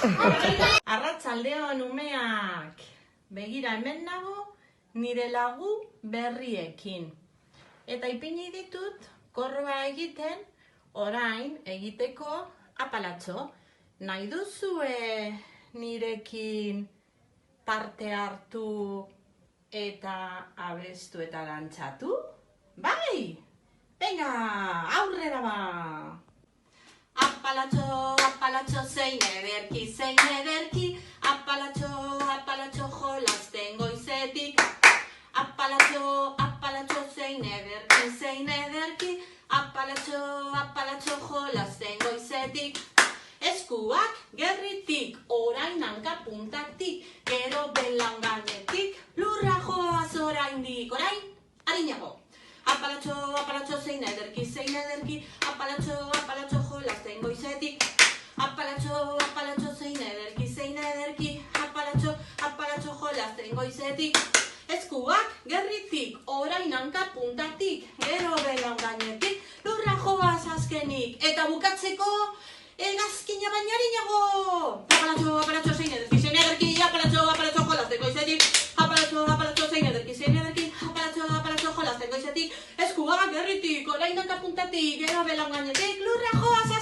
Arratsaldeon umeak, begira hemen nago nire lagu berriekin. Eta ipini ditut korroa egiten, orain egiteko apalatxo. Nahi duzue nirekin parte hartu eta abestu eta dantzatu? Bai! Venga, aurrera ba! Apalatxo, apalatxo, zein ederki, apalatxo, apalatxo, jolasten goizetik. Apalatxo, apalatxo, zein ederki, apalatxo, apalatxo, jolasten goizetik. Eskuak gerritik, orain hanka puntatik, gero belaun gainetik, lurra joaz oraindik, orain arinago. Apalatxo, apalatxo, zein ederki, apalatxo, apalatxo, jolasten goizetik. Apalatxo, apalatxo, zein ederki, apalatxo, apalatxo, jolasten goizetik. Eskuak gerritik, orain hanka puntatik, gero belaun gainetik, lurra joaz azkenik. Eta bukatzeko, hegazkina baina arinago. Apalatxo, apalatxo, zein ederki, apalatxo, apalatxo, jolasten goizetik. Apalatxo, apalatxo, zein ederki, apalatxo, apalatxo, jolasten goizetik. Eskuak gerritik, orain hanka puntatik, gero belaun gainetik, lurra joaz